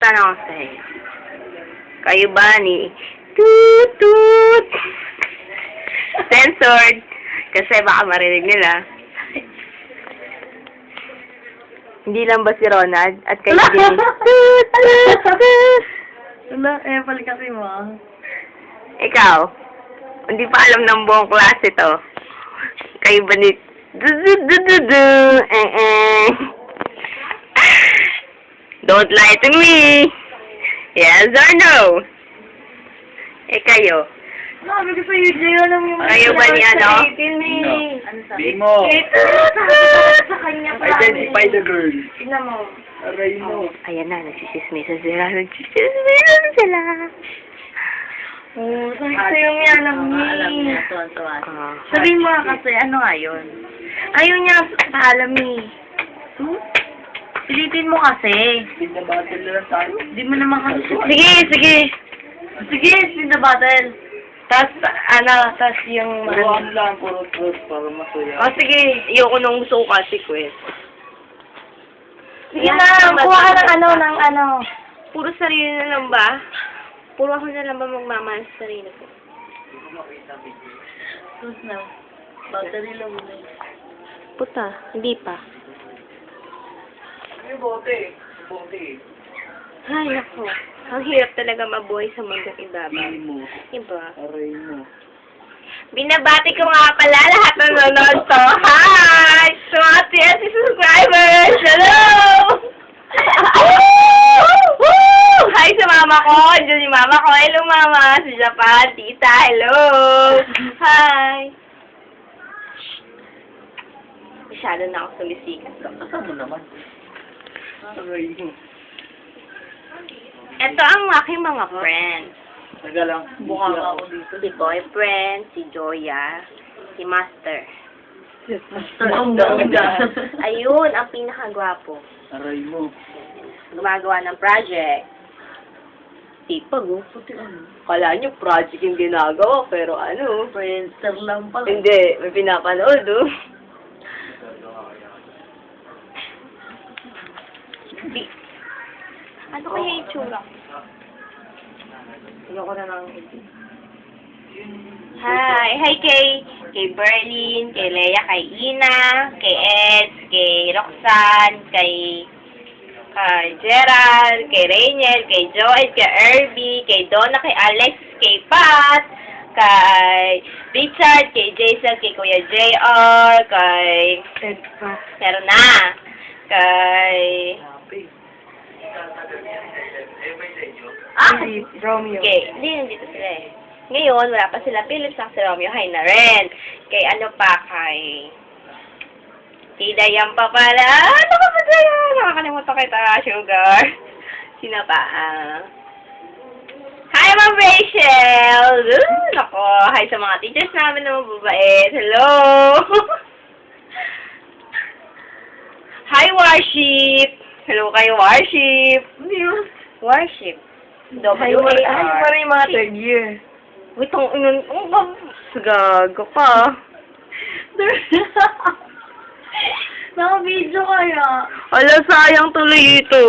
Tanong ko sa inyo. Kayo ba ni toot toot? Censored. Kasi baka marinig nila. Hindi lang ba si Ronald? At kayo din. Toot toot toot. Wala, kasi mo. Ikaw. Hindi pa alam ng buong klase to. Kayo ba ni du-du-du-du-du? Don't lie to me. Yes or no? Kayo. Sabi ko sa'yo, Jay, alam mo. Kayo ba ni ano? Ano sabi? Mo. Sa kanya pa. Identify the girl. Tignan mo. Aray mo. Ayan na, nagsisismisan sila. Nagsisismisan sila. Oh, sabi ko sa'yo, may alam niya. Alam niya, tuwan-tuwan. Sabihin mo nga kasi, ano nga yun? Ayaw niya paalam eh. Pilitin mo kasi. Pinabattle na lang tayo. Di mo naman kasi. Sige, sige. Sige, spin the battle. Tas yung... Puruan lang, puro para masaya. Oh, sige. Ayoko nung gusto ko kasi quest. Sige na, kuha ka ng ano. Puro sarili na lang ba? Puro ako na lang ba magmamahal sa sarili ko? Tapos na. Battery lang muna. Puta, hindi pa. Ano bote? Bote. Ay, ako. Ang hirap talaga mabuhay sa mundong ibabaw. Pili mo. Diba? Aray mo. Binabati ko nga pala lahat ng nanonood to. Hi! Sa mga TLC subscribers! Hello! Woo! Hi sa mama ko! Diyan yung mama ko. Hello mama! Sa Japan. Tita, hello! Hi! Masyado na ako sumisikat. Kasama mo naman. Aray mo. Ito ang aking mga friends. Taga lang. Buka ka ako dito. Si Boyfriend, si Joya, si Master. Ang ganda. Ayun, ang pinakagwapo. Aray mo. Gumagawa ng project. Sipag, oh. Puti ano. Kala nyo, project yung ginagawa, pero ano? Friendster lang pala. Hindi, may pinapanood, oh. Di. Ano kaya itsura? Ayoko na lang. Hi kay Berlin, kay Leia, kay Ina, kay Ed, kay Roxanne, kay Gerald, kay Rainiel, kay Joy, kay Irby, kay Donna, kay Alex, kay Pat, kay Richard, kay Jason, kay Kuya JR, kay... Ted pa. Meron na. Kay... Si Romeo. Okay, hindi, nandito sila eh. Ngayon, wala pa sila. Philip sa si Romeo, hi na rin. Kay ano pa, kay Dayan pa pala. Ano ka ba Dayan? Nakakalimutan kita, Sugar. Sino pa? Hi, Ma'am Rachel! Nako, hi sa mga teachers namin na mababait. Hello! Hi, Worship! Hello kayo, Worship! Worship. Ay, para yung mga third year. Wait, gago ka. Naka-video kaya. Ala, sayang tuloy ito.